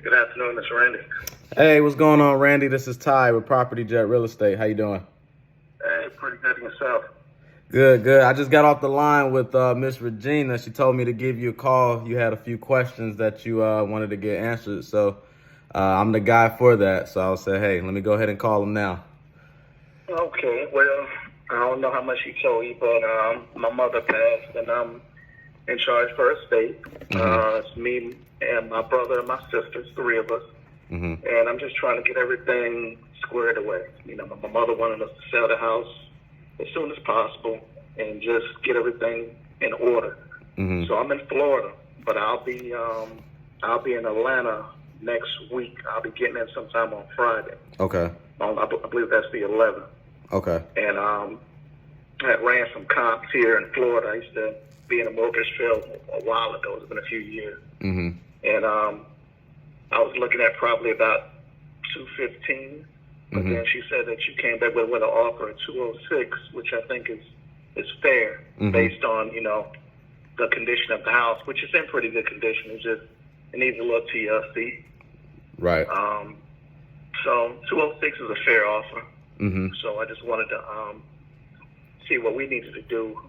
Good afternoon, Mr. Randy. Hey, what's going on, Randy? This is Ty with Property Jet Real Estate. How you doing? Hey, pretty good yourself. Good, good. I just got off the line with Miss Regina. She told me to give you a call. You had a few questions that you wanted to get answered, so I'm the guy for that. So I'll say, hey, let me go ahead and call him now. Okay, well, I don't know how much he told you, but my mother passed, and I'm in charge for her estate. It's me and my brother and my sisters, three of us. And I'm just trying to get everything squared away. You know, my mother wanted us to sell the house as soon as possible and just get everything in order. So I'm in Florida, but I'll be in Atlanta next week. I'll be getting in sometime on Friday. Okay. I believe that's the 11th. Okay. And I had ran some comps here in Florida. I used to be in a mortgage field a while ago. It's been a few years. And I was looking at probably about 215, but then she said that you came back with an offer at 206, which I think is fair based on, you know, the condition of the house, which is in pretty good condition. It needs a little TLC. Right. So 206 is a fair offer. So I just wanted to see what we needed to do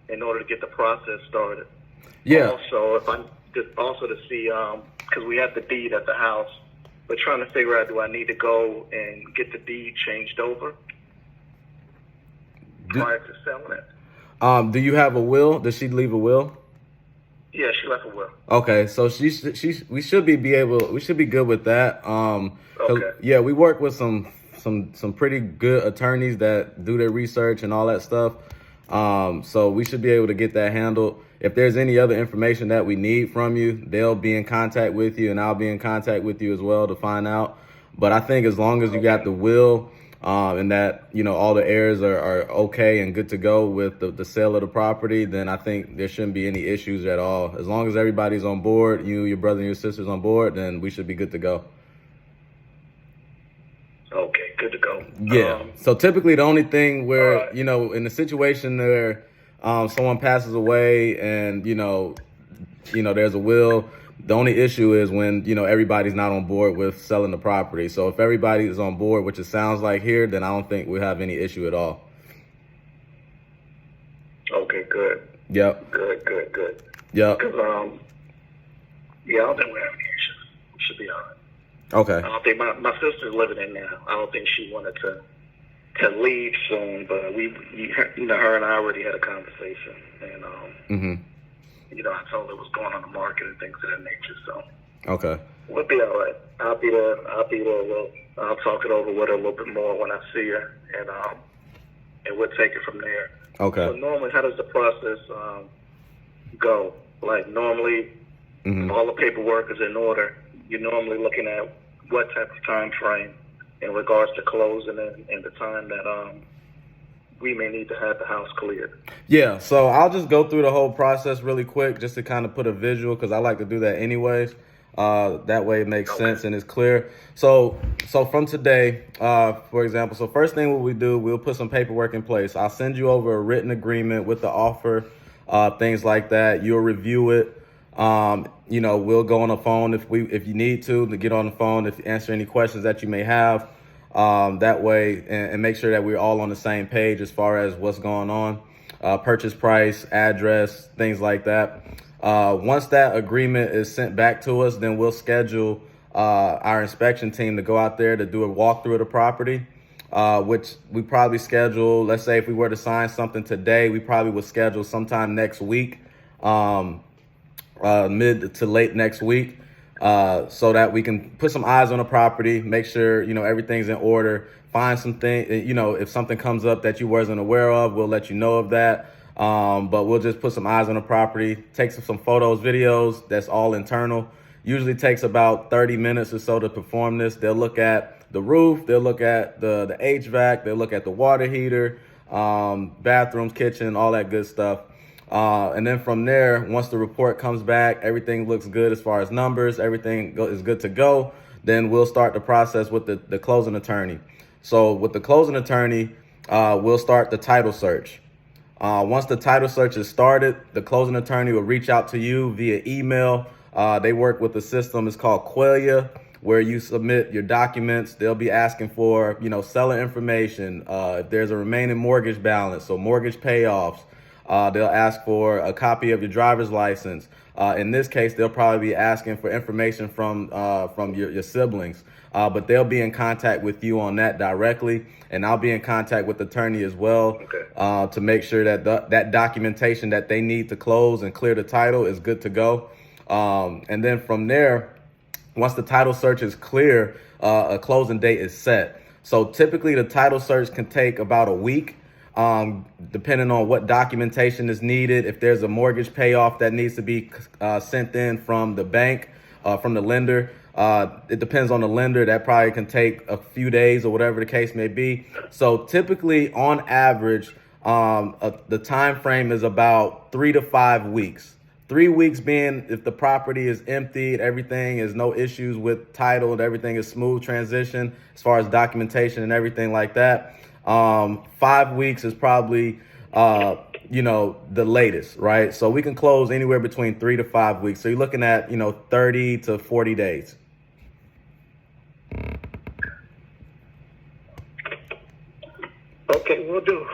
in order to get the process started. Yeah. Also to see, because we have the deed at the house, but trying to figure out, do I need to go and get the deed changed over prior to selling it? Do you have a will? Does she leave a will? Yeah, she left a will. Okay, so we should be good with that. Okay. Yeah, we work with some pretty good attorneys that do their research and all that stuff. So we should be able to get that handled. If there's any other information that we need from you, they'll be in contact with you, and I'll be in contact with you as well to find out. But I think as long as you got the will, and that, you know, all the heirs are okay and good to go with the sale of the property, then I think there shouldn't be any issues at all. As long as everybody's on board, you, your brother and your sister's on board, then we should be good to go. Okay, good to go. Yeah. So typically the only thing where, you know, in a situation where someone passes away and, you know, there's a will, the only issue is when, you know, everybody's not on board with selling the property. So if everybody is on board, which it sounds like here, then I don't think we have any issue at all. Okay, good. Yep. Good. Yep. Because, yeah, I don't think we have any issues. We should be all right. Okay. I don't think my sister's living in now. I don't think she wanted to leave soon, but her and I already had a conversation, and you know, I told her what's going on in the market and things of that nature. So okay, we'll be all right. I'll be there. I'll talk it over with her a little bit more when I see her, and we'll take it from there. Okay. So normally, how does the process go? Like normally, if all the paperwork is in order, you're normally looking at what type of time frame in regards to closing and the time that we may need to have the house cleared. Yeah, so I'll just go through the whole process really quick just to kind of put a visual, because I like to do that anyways. That way it makes sense and it's clear. So from today, for example, so first thing what we do, we'll put some paperwork in place. I'll send you over a written agreement with the offer, things like that. You'll review it. You know, we'll go on the phone if you need to get on the phone, if you answer any questions that you may have, that way, and make sure that we're all on the same page as far as what's going on, purchase price, address, things like that. Once that agreement is sent back to us, then we'll schedule our inspection team to go out there to do a walkthrough of the property, which we probably schedule, let's say if we were to sign something today, we probably would schedule sometime next week, mid to late next week, so that we can put some eyes on the property, make sure, you know, everything's in order, find something, you know, if something comes up that you wasn't aware of, we'll let you know of that. But we'll just put some eyes on the property, take some photos, videos, that's all internal. Usually takes about 30 minutes or so to perform this. They'll look at the roof, they'll look at the HVAC, they'll look at the water heater, bathrooms, kitchen, all that good stuff. And then from there, once the report comes back, everything looks good as far as numbers, everything is good to go, then we'll start the process with the closing attorney. So with the closing attorney, we'll start the title search. Once the title search is started, the closing attorney will reach out to you via email They work with the system. It's called Quelia, where you submit your documents. They'll be asking for, seller information. If there's a remaining mortgage balance, so mortgage payoffs. They'll ask for a copy of your driver's license. In this case, they'll probably be asking for information from your siblings. But they'll be in contact with you on that directly, and I'll be in contact with the attorney as well, to make sure that that documentation that they need to close and clear the title is good to go. And then from there, once the title search is clear, a closing date is set. So typically the title search can take about a week, depending on what documentation is needed. If there's a mortgage payoff that needs to be sent in from the bank, from the lender, it depends on the lender. That probably can take a few days or whatever the case may be. So typically, on average, the time frame is about 3 to 5 weeks. 3 weeks being if the property is emptied, everything is no issues with title, and everything is smooth transition as far as documentation and everything like that. 5 weeks is probably the latest, right? So we can close anywhere between 3 to 5 weeks. So you're looking at 30 to 40 days. Okay, we'll do.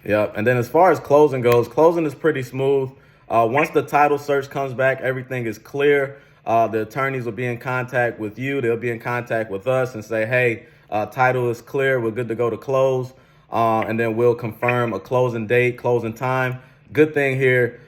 Yeah, and then as far as closing goes, closing is pretty smooth. Once the title search comes back, everything is clear. The attorneys will be in contact with you. They'll be in contact with us and say, hey, title is clear. We're good to go to close. And then we'll confirm a closing date, closing time. Good thing here,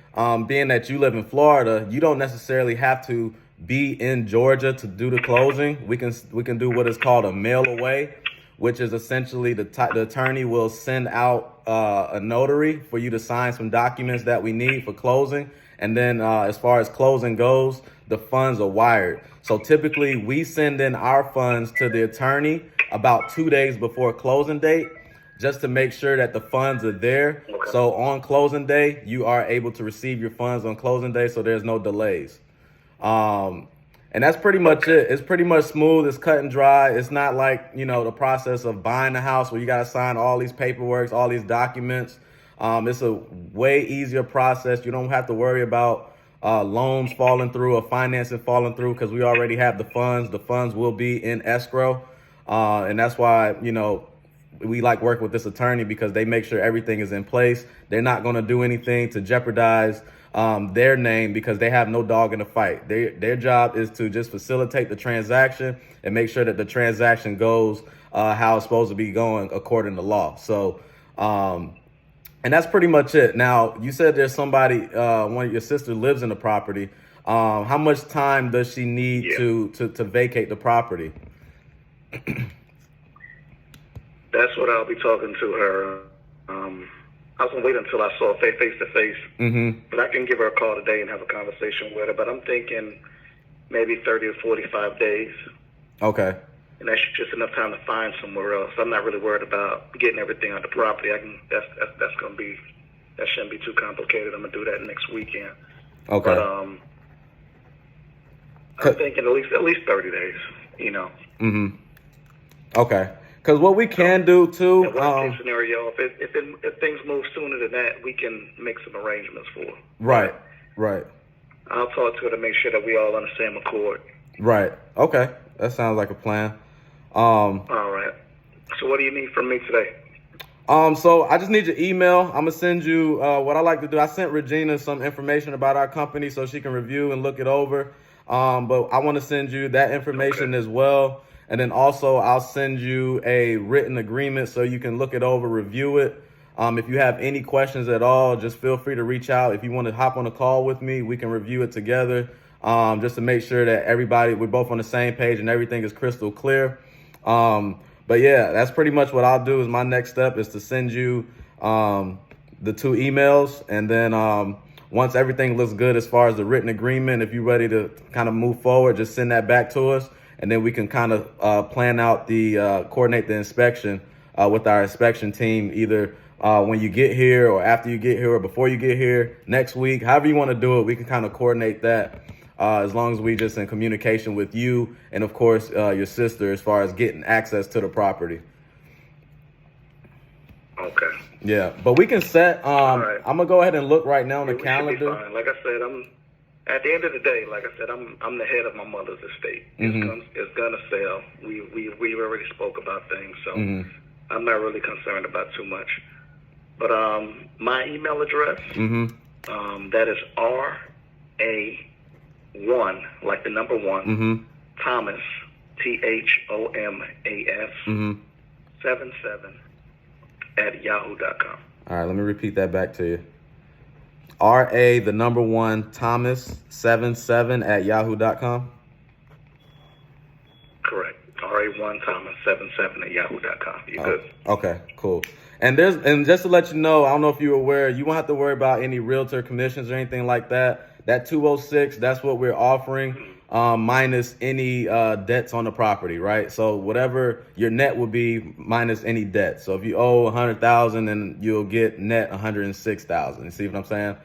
being that you live in Florida, you don't necessarily have to be in Georgia to do the closing. We can do what is called a mail away, which is essentially the attorney will send out a notary for you to sign some documents that we need for closing. And then as far as closing goes, the funds are wired. So typically we send in our funds to the attorney about 2 days before closing date, just to make sure that the funds are there. So on closing day, you are able to receive your funds on closing day, so there's no delays. And that's pretty much it. It's pretty much smooth. It's cut and dry. It's not like, the process of buying a house where you got to sign all these paperwork, all these documents. It's a way easier process. You don't have to worry about loans falling through or financing falling through, because we already have the funds. The funds will be in escrow. And that's why, we like working with this attorney, because they make sure everything is in place. They're not going to do anything to jeopardize their name, because they have no dog in the fight. Their job is to just facilitate the transaction and make sure that the transaction goes how it's supposed to be going according to law. So, and that's pretty much it. Now, you said there's somebody, one of your sister lives in the property. How much time does she need to vacate the property? That's what I'll be talking to her. I was going to wait until I saw her face to face, but I can give her a call today and have a conversation with her. But I'm thinking maybe 30 or 45 days. Okay. And that's just enough time to find somewhere else. I'm not really worried about getting everything on the property. That's going to be, that shouldn't be too complicated. I'm going to do that next weekend. Okay. But I'm thinking at least 30 days. Okay. Because what we can do too, in worst case scenario, if things move sooner than that, we can make some arrangements for. Right. I'll talk to her to make sure that we all on the same accord. Right. Okay. That sounds like a plan. All right. So what do you need from me today? So I just need your email. I'm gonna send you what I like to do. I sent Regina some information about our company so she can review and look it over. But I want to send you that information as well. And then also I'll send you a written agreement so you can look it over, review it. If you have any questions at all, just feel free to reach out. If you want to hop on a call with me, we can review it together, just to make sure that we're both on the same page and everything is crystal clear. But yeah, that's pretty much what I'll do. Is my next step is to send you the 2 emails. And then once everything looks good as far as the written agreement, if you're ready to kind of move forward, just send that back to us. And then we can kind of plan out coordinate the inspection with our inspection team, either when you get here or after you get here or before you get here next week. However you want to do it, we can kind of coordinate that as long as we just in communication with you and, of course, your sister as far as getting access to the property. Okay. Yeah, but we can set. right. I'm gonna go ahead and look right now on the We should be calendar. fine. Like I said, at the end of the day, like I said, I'm the head of my mother's estate. It's gonna sell. We already spoke about things, so I'm not really concerned about too much. But my email address, that is RA1, like the number one, Thomas, THOMAS, 77 at yahoo.com. All right, let me repeat that back to you. RA, the number one, Thomas 77 at yahoo.com. Correct. RA1 Thomas 77 at yahoo.com. You good? Okay, cool. And just to let you know, I don't know if you're aware, you won't have to worry about any realtor commissions or anything like that. That 206, that's what we're offering, minus any debts on the property, right? So whatever your net would be minus any debt. So if you owe 100,000, then you'll get net 106,000. You see what I'm saying?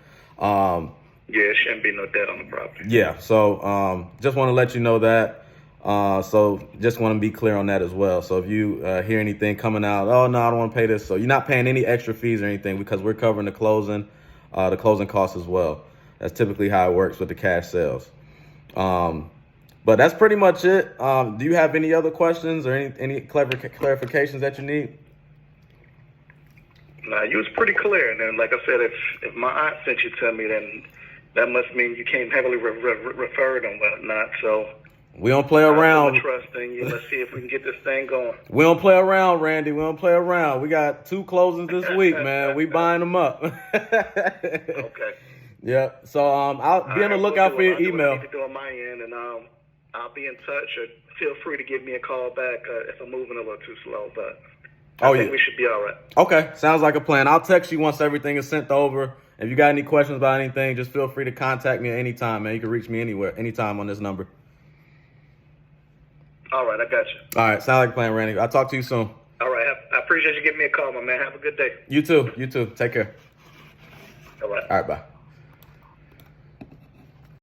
Yeah, it shouldn't be no debt on the property. Yeah. So just want to let you know that. So just want to be clear on that as well. So if you hear anything coming out, oh no, I don't want to pay this. So you're not paying any extra fees or anything because we're covering the closing costs as well. That's typically how it works with the cash sales. But that's pretty much it. Do you have any other questions or any clarifications that you need? Nah, you was pretty clear. And then, like I said, if my aunt sent you to me, then that must mean you came heavily referred and whatnot. So we don't play around. I'm trusting you. Let's see if we can get this thing going. We don't play around, Randy. We don't play around. We got 2 closings this week, man. We buying them up. Okay. Yeah. So I'll be on the lookout for your email. I need to do on my end, and I'll be in touch. Or feel free to give me a call back if I'm moving a little too slow. But I think we should be all right. Okay. Sounds like a plan. I'll text you once everything is sent over. If you got any questions about anything, just feel free to contact me at any time, man. You can reach me anywhere, anytime on this number. All right, I got you. All right, sound like a plan, Randy. I'll talk to you soon. All right, I appreciate you giving me a call, my man. Have a good day. You too. Take care. All right. All right, bye.